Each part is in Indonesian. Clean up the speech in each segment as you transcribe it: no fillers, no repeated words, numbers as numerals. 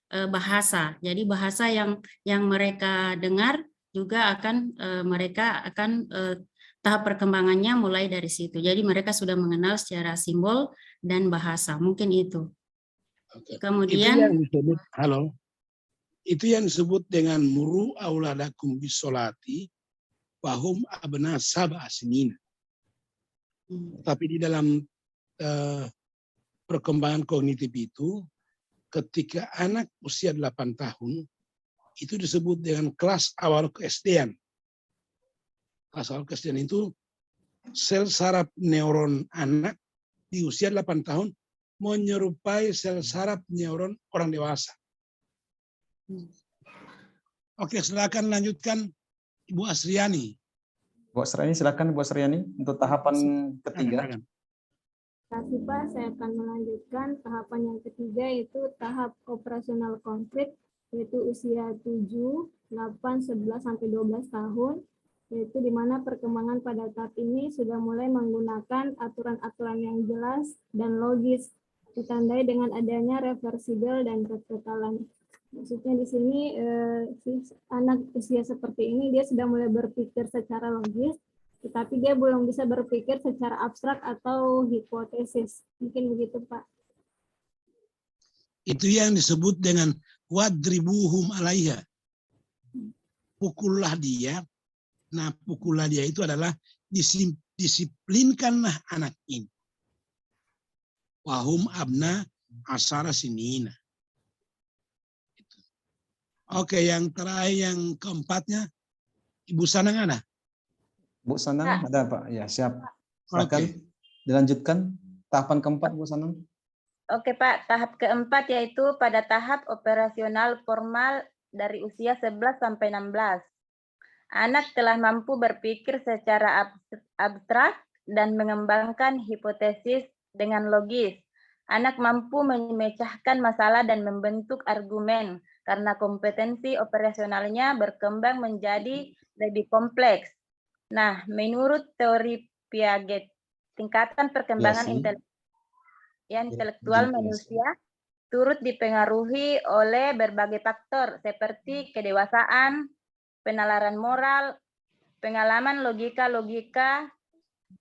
bahasa. Jadi bahasa yang mereka dengar juga akan mereka akan tahap perkembangannya mulai dari situ. Jadi mereka sudah mengenal secara simbol dan bahasa. Mungkin itu. Oke. Kemudian itu yang disebut dengan muru auladakum bisolati wahum abna sab'a sinin. Tapi di dalam perkembangan kognitif itu, ketika anak usia 8 tahun, itu disebut dengan kelas awal ke-SD-an. Kelas awal ke-SD-an itu sel saraf neuron anak di usia 8 tahun menyerupai sel saraf neuron orang dewasa. Oke, silakan lanjutkan Ibu Asriani. Bu Asriani, silakan Bu Asriani untuk tahapan ketiga. Terima kasih Pak, saya akan melanjutkan tahapan yang ketiga yaitu tahap operasional konkret yaitu usia 7, 8, 11 sampai 12 tahun yaitu di mana perkembangan pada tahap ini sudah mulai menggunakan aturan-aturan yang jelas dan logis ditandai dengan adanya reversibel dan kekekalan. Maksudnya di sini anak usia seperti ini dia sudah mulai berpikir secara logis, tetapi dia belum bisa berpikir secara abstrak atau hipotesis. Mungkin begitu, Pak. Itu yang disebut dengan wadribuhum alaiha. Pukullah dia. Nah, pukullah dia itu adalah disiplinkanlah anak ini. Wahum abna asara sinina. Oke, yang terakhir, yang keempatnya, Ibu Sanang ada? Bu Sanang ada Pak? Ya, siap. Silakan dilanjutkan tahapan keempat Bu Sanang. Oke Pak, tahap keempat yaitu pada tahap operasional formal dari usia 11 sampai 16. Anak telah mampu berpikir secara abstrak dan mengembangkan hipotesis dengan logis. Anak mampu memecahkan masalah dan membentuk argumen karena kompetensi operasionalnya berkembang menjadi lebih kompleks. Nah, menurut teori Piaget, tingkatan perkembangan intelektual manusia turut dipengaruhi oleh berbagai faktor seperti kedewasaan, penalaran moral, pengalaman logika,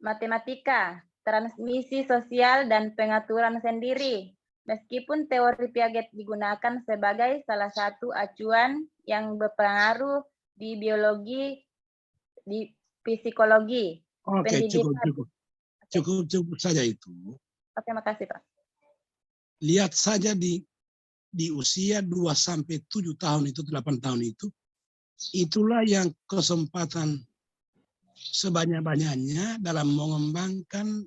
matematika, transmisi sosial, dan pengaturan sendiri. Meskipun teori Piaget digunakan sebagai salah satu acuan yang berpengaruh di biologi, di psikologi, Oke, cukup saja itu. Oke, makasih Pak. Lihat saja di usia 2 sampai 7 tahun itu, 8 tahun itu, itulah yang kesempatan sebanyak-banyaknya dalam mengembangkan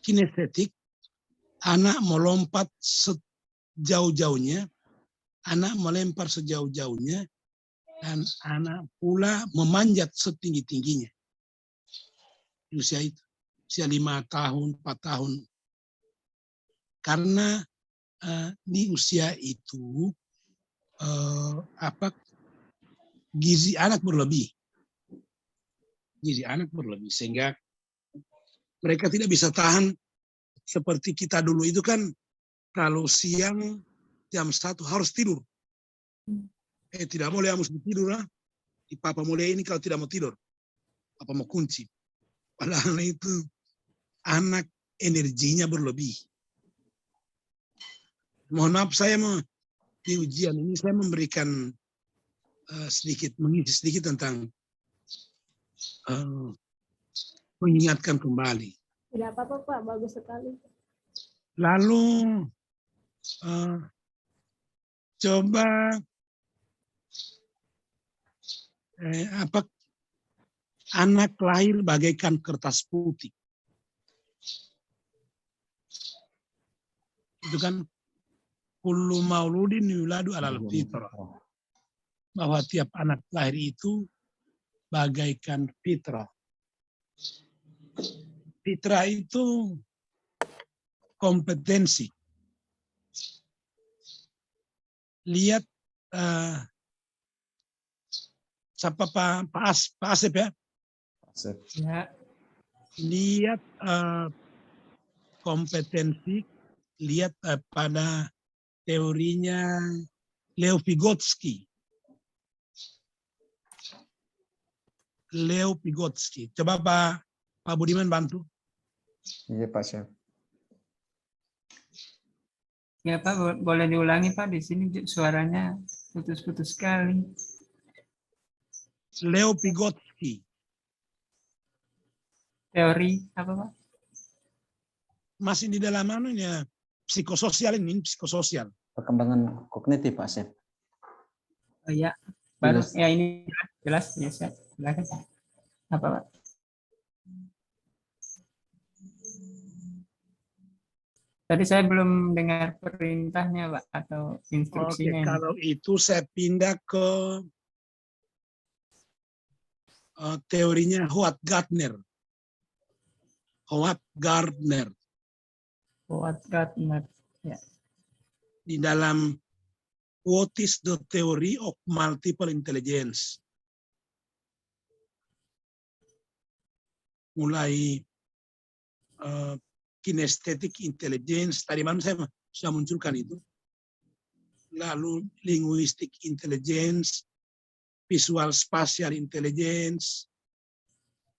kinestetik. Anak melompat sejauh-jauhnya, anak melempar sejauh-jauhnya, dan anak pula memanjat setinggi-tingginya. Di usia itu, usia 5 tahun, 4 tahun. Karena di usia itu gizi anak berlebih. Gizi anak berlebih sehingga mereka tidak bisa tahan seperti kita dulu itu kan kalau siang jam 1 harus tidur. Tidak boleh harus tidur lah. Di papa mulai ini kalau tidak mau tidur. Papa mau kunci. Padahal itu anak energinya berlebih. Mohon maaf saya di ujian ini saya memberikan mengisi sedikit tentang mengingatkan kembali. Tidak apa-apa Pak, bagus sekali. Lalu coba anak lahir bagaikan kertas putih. Itu kan kullu mauludin yuladu alal fitrah. Bahwa tiap anak lahir itu bagaikan fitrah. Fitrah itu kompetensi. Lihat siapa Pak Asep ya? Asep. Ya. Lihat kompetensi, lihat pada teorinya Leo Vygotsky. Leo Vygotsky. Coba Pak Budiman bantu. Iya Pak Chef. Ya Pak, boleh diulangi Pak, di sini suaranya putus-putus sekali. Leo Vygotsky. Teori apa Pak? Masih di dalam anunya psikososial ini, psikososial. Perkembangan kognitif Pak Chef. Oh ya, baru Jelas. ya ini jelas ya Chef. Silakan. Apa Pak? Tadi saya belum dengar perintahnya Pak atau Oke, instruksinya. Ini. kalau itu saya pindah ke teorinya Howard Gardner. Howard Gardner. Howard Gardner. Ya. Di dalam What is the Theory of Multiple Intelligence? Mulai kinesthetic intelligence, tadi malam saya sudah munculkan itu. Lalu linguistic intelligence, visual spatial intelligence,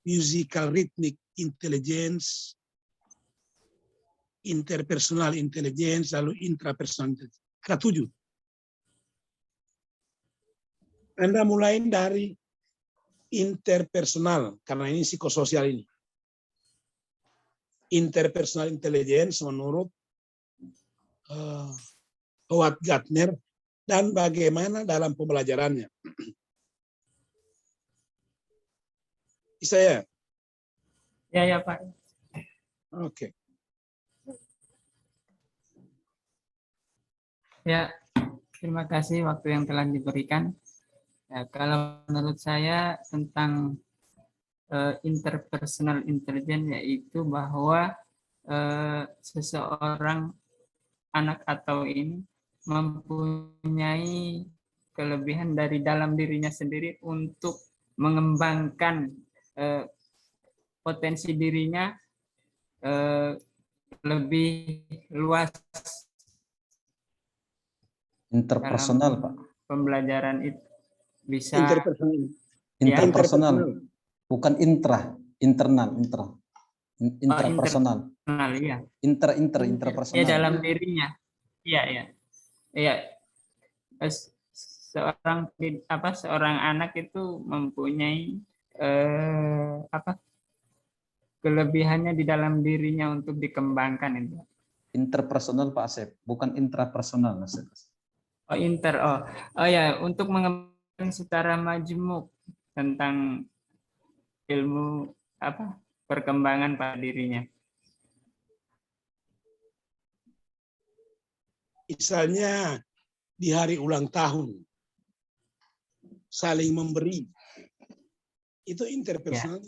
musical rhythmic intelligence, interpersonal intelligence, lalu intrapersonal intelligence. Ada 7. Anda mulai dari interpersonal, karena ini psikososial ini. Interpersonal intelligence menurut Howard Gardner dan bagaimana dalam pembelajarannya. Bisa ya? Ya Pak. Oke. Ya, terima kasih waktu yang telah diberikan. Ya, kalau menurut saya tentang interpersonal intelligence yaitu bahwa seseorang anak atau ini mempunyai kelebihan dari dalam dirinya sendiri untuk mengembangkan potensi dirinya lebih luas Interpersonal dalam Pak. pembelajaran itu bisa Interpersonal. Interpersonal. Bukan internal. Intrapersonal. internal ya. Interpersonal. Ya dalam dirinya. Iya. Seorang anak itu mempunyai kelebihannya di dalam dirinya untuk dikembangkan itu. Interpersonal Pak Asep, bukan intrapersonal. Oh ya, untuk mengembangkan secara majemuk tentang ilmu perkembangan pada dirinya. Misalnya di hari ulang tahun saling memberi, itu interpersonal.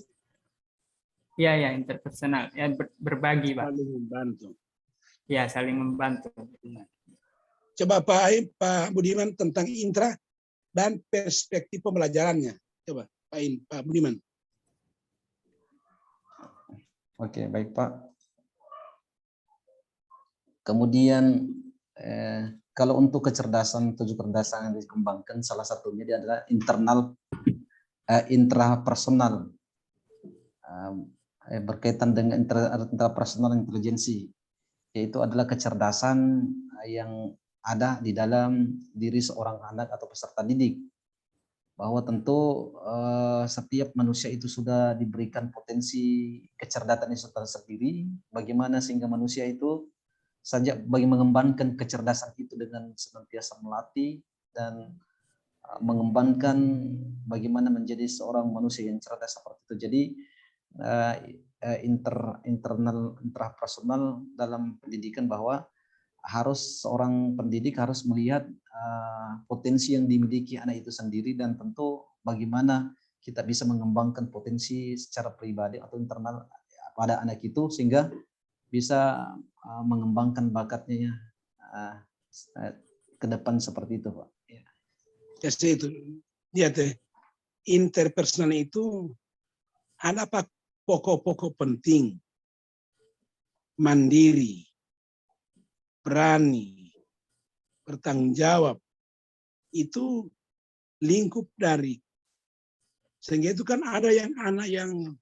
Ya, interpersonal, ya berbagi Pak. Saling membantu. Ya, saling membantu. Coba Pak Budiman tentang intra dan perspektif pembelajarannya. Coba Pak Budiman. Oke, baik Pak. Kemudian kalau untuk kecerdasan, 7 kecerdasan yang dikembangkan, salah satunya dia adalah intrapersonal, berkaitan dengan intrapersonal intelijensi, yaitu adalah kecerdasan yang ada di dalam diri seorang anak atau peserta didik. Bahwa tentu setiap manusia itu sudah diberikan potensi kecerdasan sendiri, bagaimana sehingga manusia itu saja bagi mengembangkan kecerdasan itu dengan senantiasa melatih dan mengembangkan bagaimana menjadi seorang manusia yang cerdas seperti itu. Jadi intrapersonal dalam pendidikan bahwa harus seorang pendidik harus melihat potensi yang dimiliki anak itu sendiri dan tentu bagaimana kita bisa mengembangkan potensi secara pribadi atau internal pada anak itu sehingga bisa mengembangkan bakatnya ke depan seperti itu Pak. Ya, itu lihat interpersonal itu ada apa pokok-pokok penting, mandiri, berani, bertanggung jawab, itu lingkup dari. Sehingga itu kan ada yang anak yang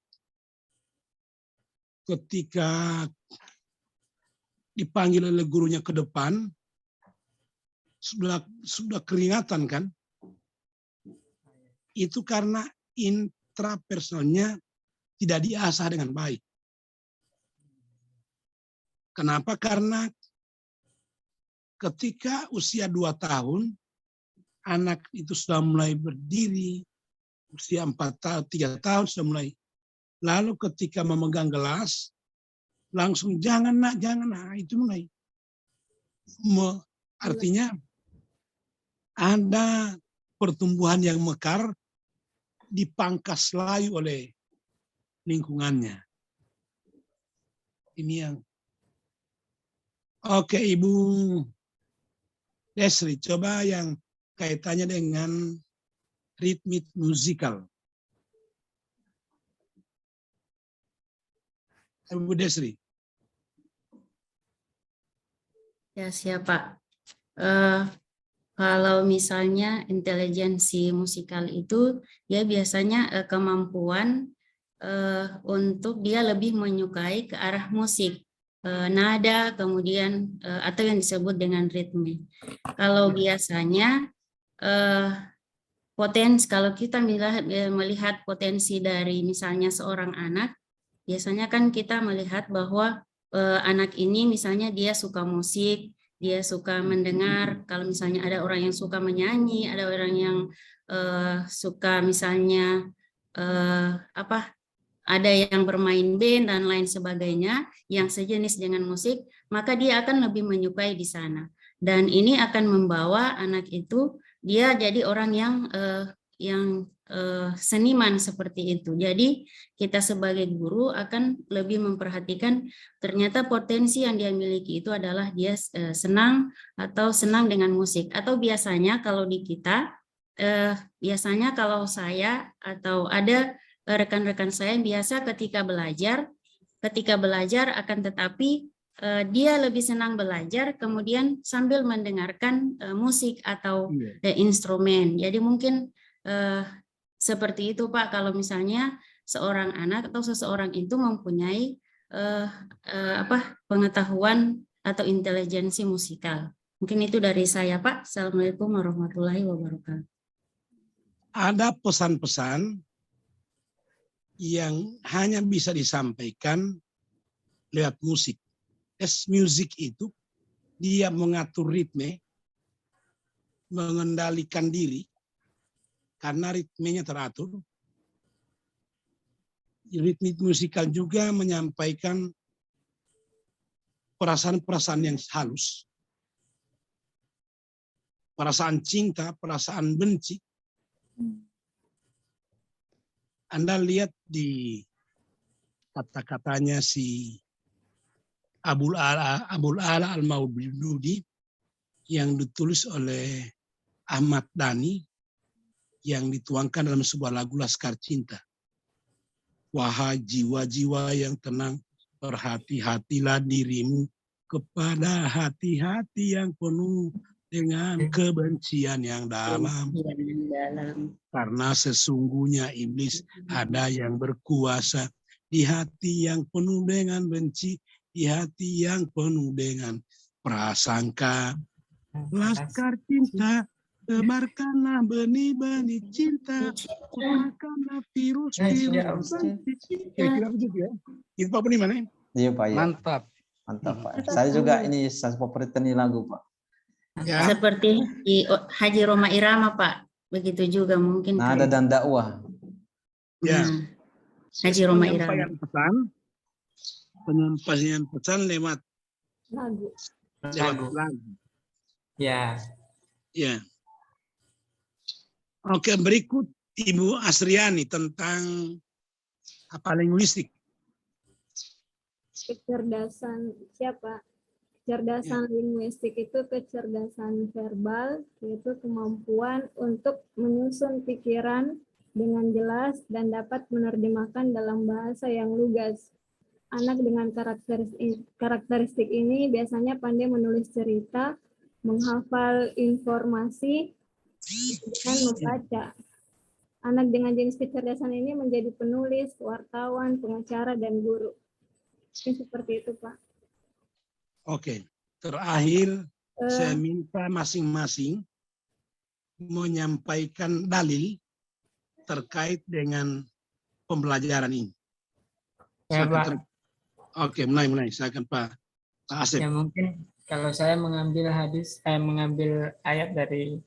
ketika dipanggil oleh gurunya ke depan, sudah keringatan kan? Itu karena intrapersonalnya tidak diasah dengan baik. Kenapa? Karena ketika usia 2 tahun, anak itu sudah mulai berdiri, usia 4 tahun, 3 tahun sudah mulai. Lalu ketika memegang gelas, langsung jangan nak, itu mulai. Artinya ada pertumbuhan yang mekar dipangkas layu oleh lingkungannya. Ini yang oke, Ibu Desri, coba yang kaitannya dengan ritmik musikal. Ibu Desri. Ya, siapa? Kalau misalnya intelijensi musikal itu, ya biasanya kemampuan untuk dia lebih menyukai ke arah musik, nada, kemudian atau yang disebut dengan ritme. Kalau biasanya kalau kita melihat potensi dari misalnya seorang anak, biasanya kan kita melihat bahwa anak ini misalnya dia suka musik, dia suka mendengar. Kalau misalnya ada orang yang suka menyanyi, ada orang yang suka misalnya ada yang bermain band dan lain sebagainya yang sejenis dengan musik, maka dia akan lebih menyukai di sana. Dan ini akan membawa anak itu dia jadi orang yang seniman seperti itu. Jadi kita sebagai guru akan lebih memperhatikan ternyata potensi yang dia miliki itu adalah dia senang dengan musik. Atau biasanya kalau di kita, biasanya kalau saya atau ada rekan-rekan saya biasa ketika belajar akan tetapi dia lebih senang belajar kemudian sambil mendengarkan musik atau instrumen. Jadi mungkin seperti itu Pak, kalau misalnya seorang anak atau seseorang itu mempunyai pengetahuan atau intelijensi musikal. Mungkin itu dari saya Pak. Assalamualaikum warahmatullahi wabarakatuh. Ada pesan-pesan yang hanya bisa disampaikan lewat musik. Musik itu dia mengatur ritme, mengendalikan diri, karena ritmenya teratur. Ritmik musikal juga menyampaikan perasaan-perasaan yang halus. Perasaan cinta, perasaan benci. Anda lihat di kata-katanya si Abul Ala Al-Maududi yang ditulis oleh Ahmad Dhani yang dituangkan dalam sebuah lagu Laskar Cinta. Wahai jiwa-jiwa yang tenang, berhati-hatilah dirimu kepada hati-hati yang penuh dengan kebencian yang dalam. Karena sesungguhnya iblis ada yang berkuasa di hati yang penuh dengan benci, di hati yang penuh dengan prasangka. Laskar cinta, tebarkanlah benih-benih cinta, tebarkanlah virus-virus benci. Kira-kira begitu ya? Itu Pak Beni mana? Iya Pak. Ya. Mantap. Mantap Pak. Saya juga ini favorit nih lagu Pak. Ya. Seperti di Haji Roma Irama Pak. Begitu juga mungkin. Nada dan dakwah. Ya. Haji Roma Irama. Penyampaian pesan lewat lagu. Ya. Ya. Oke, berikut Ibu Asriani tentang apa linguistik. Kecerdasan siapa? Kecerdasan linguistik itu kecerdasan verbal, yaitu kemampuan untuk menyusun pikiran dengan jelas dan dapat menerjemahkan dalam bahasa yang lugas. Anak dengan karakteristik ini biasanya pandai menulis cerita, menghafal informasi, dengan membaca. Anak dengan jenis kecerdasan ini menjadi penulis, wartawan, pengacara, dan guru. Mungkin seperti itu, Pak. Oke. Terakhir, Eh, saya minta masing-masing menyampaikan dalil terkait dengan pembelajaran ini. Ya, Silakan Pak. Oke, mulai. Silakan Pak Asep. Ya, mungkin kalau saya mengambil mengambil ayat dari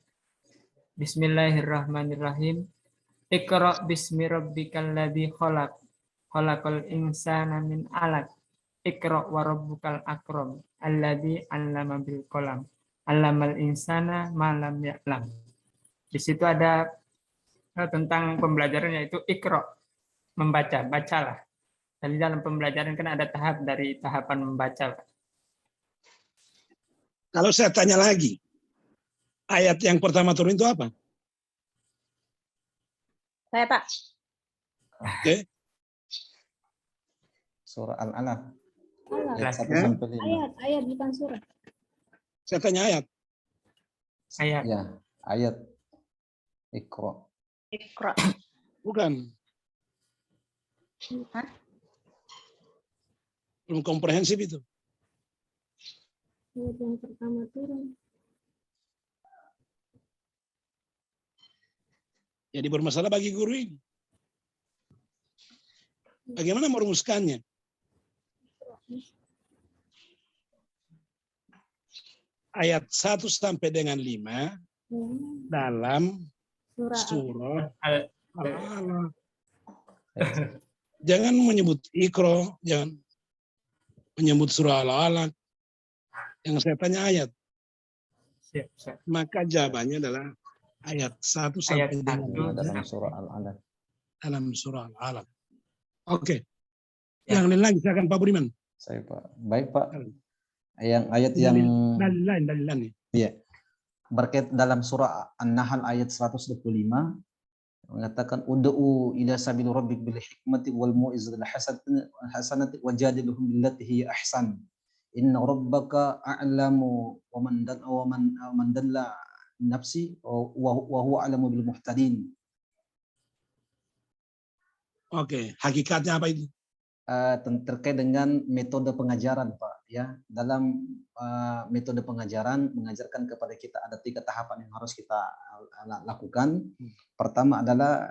Bismillahirrahmanirrahim. Iqra bismi rabbikal ladzi khalaq. Khalaqal insana min 'alaq. Iqra wa rabbukal akram. Alladzi 'allama bil qalam. 'Allamal insana ma lam ya'lam. Di situ ada tentang pembelajaran yaitu Iqra, membaca, bacalah. Dan di dalam pembelajaran kan ada tahap dari tahapan membaca. Kalau saya tanya lagi, ayat yang pertama turun itu apa? Saya, Pak. Oke. Surah Al-Alaq Alat. ayat 1 sampai 5. Ayat bukan surah. Saya tanya ayat. Ayat. Ya, ayat Iqra. Iqra. Bukan. Hah? Belum komprehensif itu. Ayat yang pertama turun. Jadi bermasalah bagi guru ini. Bagaimana merumuskannya? Ayat 1 sampai dengan 5 dalam surah Al-Alaq. Jangan menyebut Iqra, jangan menyebut surah Al-Alaq. Yang saya tanya ayat. Siap. Maka jawabannya adalah ayat 1 Ayat sampai dengan 1 dalam surah Al-Alaq. dalam surah Al-Alaq. Oke. Ya. Yang lain lagi, silakan Pak Budiman. Saya Pak. Baik Pak. Yang ayat yang Dalil. ya, berkait dalam surah An-Nahl ayat 125 mengatakan ud'u ila sabil rabbik bil hikmati wal mau'izatil hasanati wajadilhum billati hiya ahsan. Inna rabbaka a'lamu wa man dalla nafsi wa huwa a'lamu bil muhtadin. Oke, hakikatnya apa itu? Terkait dengan metode pengajaran Pak, ya, dalam metode pengajaran mengajarkan kepada kita ada 3 tahapan yang harus kita lakukan. Pertama adalah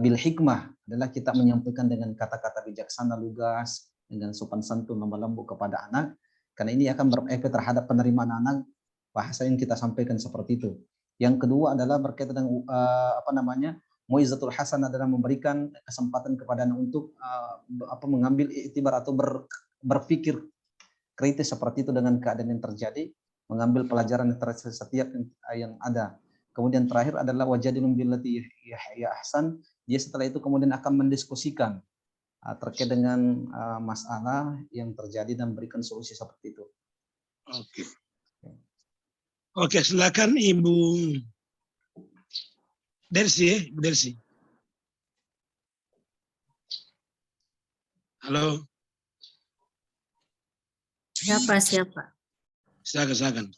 bil hikmah, adalah kita menyampaikan dengan kata-kata bijaksana, lugas, dengan sopan santun, lemah lembut kepada anak, karena ini akan berefek terhadap penerimaan anak bahasa yang kita sampaikan seperti itu. Yang kedua adalah berkaitan dengan Mu'izatul Hasan adalah memberikan kesempatan kepada anak untuk mengambil iktibar atau berpikir kritis seperti itu dengan keadaan yang terjadi, mengambil pelajaran setiap yang ada. Kemudian terakhir adalah wajadilhum billati hiya ahsan. Dia setelah itu kemudian akan mendiskusikan terkait dengan masalah yang terjadi dan berikan solusi seperti itu. Oke, silakan Ibu Dersi. Halo. Siapa? Silakan.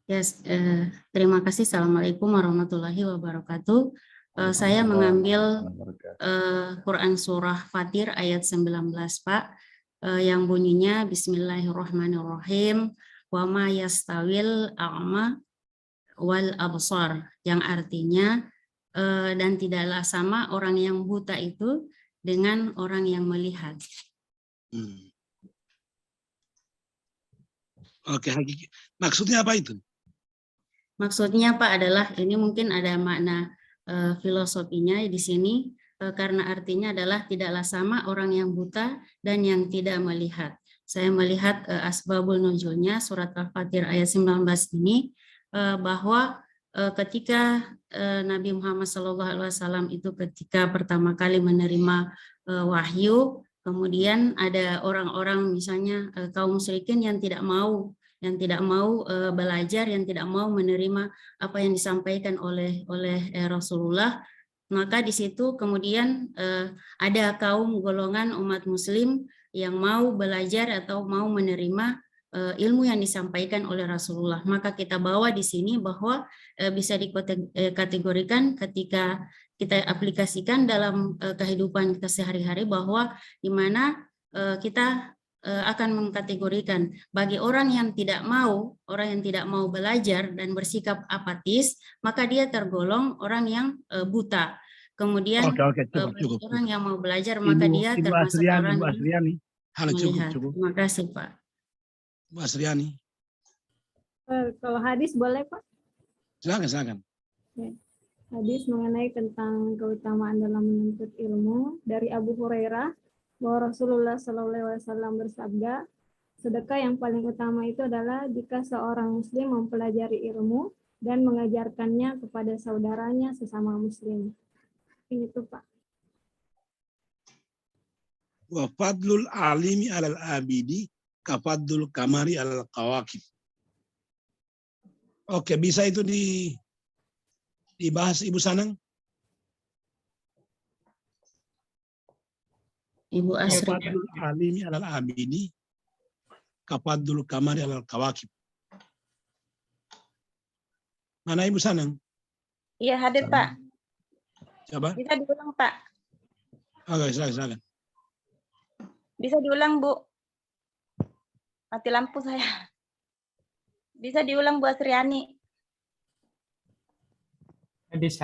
Yes, terima kasih. Assalamualaikum warahmatullahi wabarakatuh. Saya mengambil Quran Surah Fatir ayat 19, Pak, yang bunyinya Bismillahirrahmanirrahim, wa ma yastawil a'ma wal absar, yang artinya dan tidaklah sama orang yang buta itu dengan orang yang melihat. Oke, maksudnya apa itu? Maksudnya Pak adalah ini mungkin ada makna filosofinya di sini, karena artinya adalah tidaklah sama orang yang buta dan yang tidak melihat. Saya melihat asbabul nuzulnya surat Al-Fatir ayat 19 ini, bahwa ketika Nabi Muhammad SAW itu ketika pertama kali menerima wahyu, kemudian ada orang-orang misalnya kaum musyrikin yang tidak mau belajar, yang tidak mau menerima apa yang disampaikan oleh Rasulullah. Maka di situ kemudian ada kaum golongan umat muslim yang mau belajar atau mau menerima ilmu yang disampaikan oleh Rasulullah. Maka kita bawa di sini bahwa bisa dikategorikan ketika kita aplikasikan dalam kehidupan kita sehari-hari, bahwa di mana kita akan mengkategorikan bagi orang yang tidak mau belajar dan bersikap apatis, maka dia tergolong orang yang buta. Kemudian Oke, bagi cukup. orang yang mau belajar, maka dia Ibu termasuk orang Asriani, yang halo, melihat. cukup. Terima kasih, Pak. Bu Asriani, Kalau hadis boleh Pak? silakan. Hadis mengenai tentang keutamaan dalam menuntut ilmu dari Abu Hurairah bahwa Rasulullah SAW bersabda, sedekah yang paling utama itu adalah jika seorang muslim mempelajari ilmu dan mengajarkannya kepada saudaranya sesama muslim. Itu Pak. Wa fadlul alimi alal abidi kafadlul kamari alal kawakib. Oke, bisa itu dibahas Ibu Sanang? Ibu Asri. Kafadlul alimi alal abidi kafadlul kamari alal kawakib. Mana Ibu Sanang? Iya, hadir Pak. Coba. Bisa diulang Pak. Oke, silakan. Bisa diulang Bu. Mati lampu saya. Bisa diulang Bu Asriani. Hadis.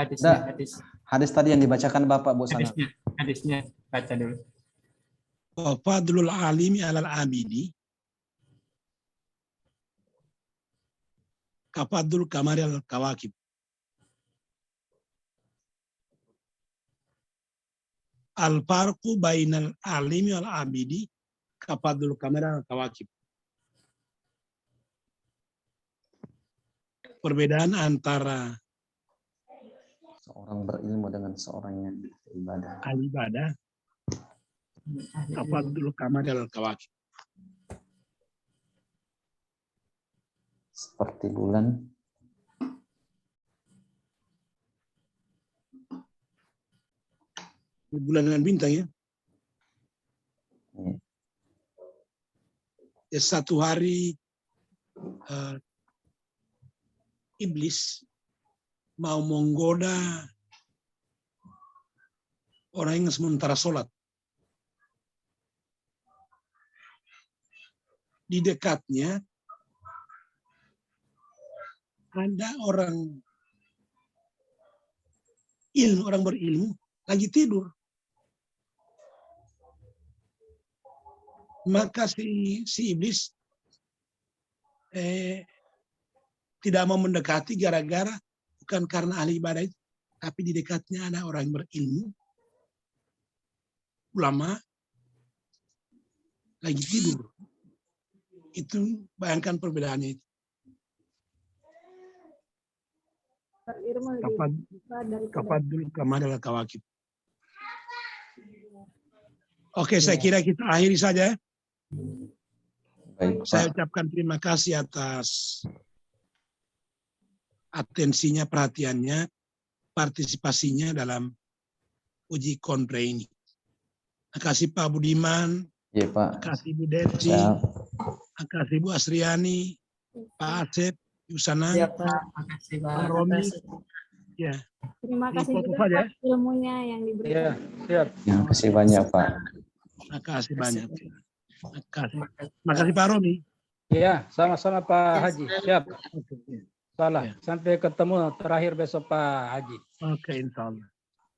Hadis tadi yang dibacakan Bapak Bu Sana. Hadisnya baca dulu. Wa fadlul alimi alal abidi kafadlul kamari alal kawakib. Al-farqu bainal alimi wal abidi kafadlul kamari alal kawakib. Perbedaan antara Seorang berilmu dengan seorang yang beribadah. ahli ibadah kafadlul kamari alal kawakib. Seperti bulan. Bulan dan bintang ya. Ya, satu hari iblis mau menggoda orang yang sementara sholat. Di dekatnya ada orang berilmu lagi tidur. Maka si iblis tidak mau mendekati gara-gara bukan karena ahli ibadah itu, tapi di dekatnya ada orang berilmu, ulama, lagi tidur. Itu bayangkan perbedaannya itu. Berilmu lebih besar daripada Kafadul kamar adalah kawakib. Oke, saya kira kita akhiri saja. Baik, Saya Pak. ucapkan terima kasih atas atensinya, perhatiannya, partisipasinya dalam uji kontre ini. Terima kasih Pak Budiman, Iya, Pak. terima kasih Bu Deti, Siap. terima kasih Bu Asriani, Pak Asep, Ibu Sanang, Siap Pak. Makasih Pak. Pak Romi. Ya, terima kasih Foto juga saja. Pak, ilmunya yang diberikan. Terima kasih banyak, Pak. terima kasih banyak. Terima kasih. Terima kasih Pak Romi. Iya, sama-sama Pak Haji. Siap. Oke, Salah. Ya. Sampai ketemu terakhir besok Pak Haji. Oke, insya Allah.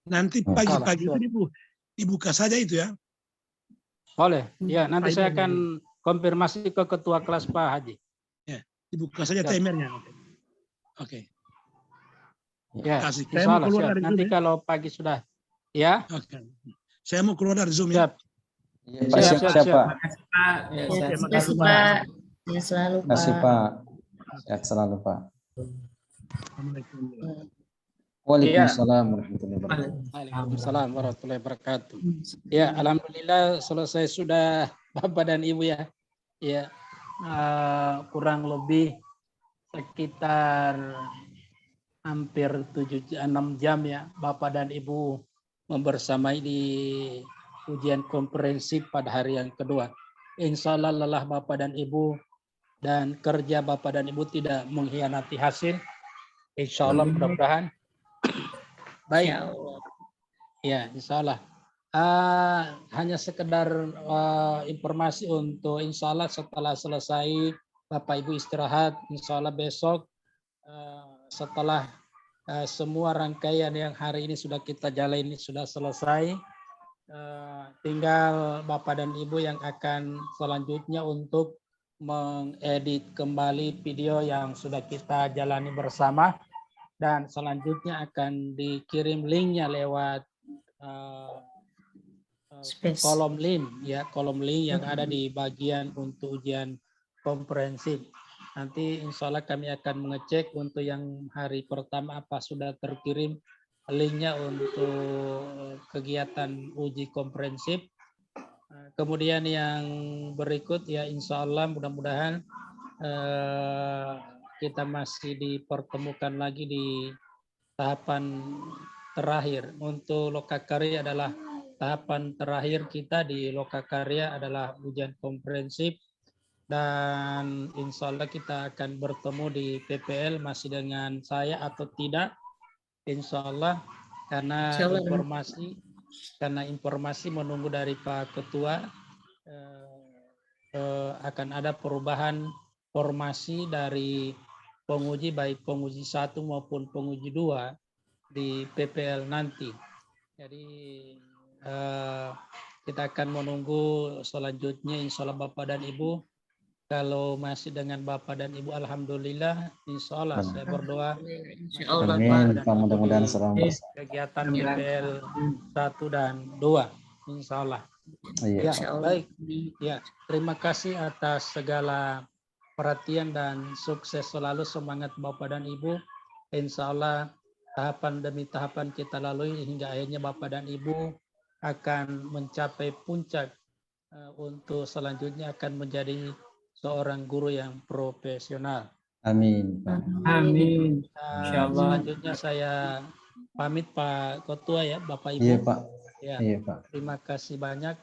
Nanti pagi-pagi itu dibuka saja itu ya. Boleh. Ya, nanti Baik, saya baik, akan konfirmasi ke ketua kelas Pak Haji. Dibuka saja Siap. timernya. Oke. Ya, Kasih. insya Saya mau Allah, keluar siap. dari Nanti Zoom ya. kalau pagi sudah. Ya, Oke. Saya mau keluar dari Zoom ya. siap. Iya, Pak. Siap, Pak. Makasih Pak. Ya, Oke, Terima makasih, kasih Pak. Pak. Ya, selalu Terima kasih, Pak. Pak. Sehat selalu, Pak. Assalamualaikum. Waalaikumsalam warahmatullahi wabarakatuh. Waalaikumsalam warahmatullahi wabarakatuh. Ya, alhamdulillah selesai sudah Bapak dan Ibu ya. Ya, kurang lebih sekitar hampir 6 jam ya Bapak dan Ibu membersamai di ujian komprehensif pada hari yang kedua. Insya Allah lelah Bapak dan Ibu dan kerja Bapak dan Ibu tidak mengkhianati hasil. Insya Allah mudah-mudahan. Baik. Insya Allah. Ya, insya Allah. Hanya sekedar informasi untuk insya Allah setelah selesai Bapak Ibu istirahat, insya Allah besok setelah semua rangkaian yang hari ini sudah kita jalani sudah selesai, tinggal Bapak dan Ibu yang akan selanjutnya untuk mengedit kembali video yang sudah kita jalani bersama, dan selanjutnya akan dikirim linknya lewat Space. kolom link yang ada di bagian untuk ujian komprehensif. Nanti insya Allah kami akan mengecek untuk yang hari pertama apa sudah terkirim linknya untuk kegiatan uji komprehensif. Kemudian yang berikut ya insya Allah mudah-mudahan kita masih dipertemukan lagi di tahapan terakhir. Untuk lokakarya adalah tahapan terakhir kita di lokakarya adalah ujian komprehensif, dan insya Allah kita akan bertemu di PPL masih dengan saya atau tidak insya Allah, karena informasi menunggu dari Pak Ketua akan ada perubahan formasi dari penguji baik penguji 1 maupun penguji 2 di PPL nanti. Jadi kita akan menunggu selanjutnya insya Allah Bapak dan Ibu. Kalau masih dengan Bapak dan Ibu alhamdulillah, insya Allah saya berdoa Insya Allah. Amin. Mudah-mudahan selamat. Kegiatan PPL 1 dan 2 insya Allah. Iya. Ya, baik. Ya, terima kasih atas segala perhatian dan sukses selalu, semangat Bapak dan Ibu. Insya Allah tahapan demi tahapan kita lalui hingga akhirnya Bapak dan Ibu akan mencapai puncak untuk selanjutnya akan menjadi seorang guru yang profesional. Amin. Amin. Insyaallah. Selanjutnya saya pamit Pak Ketua ya, Bapak Ibu. Iya Pak. Ya, Iya Pak. terima kasih banyak.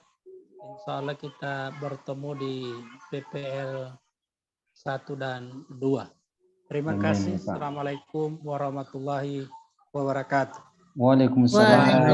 Insya Allah kita bertemu di PPL 1 dan 2. Terima Amin, kasih. Pak. Assalamualaikum warahmatullahi wabarakatuh. Waalaikumsalam.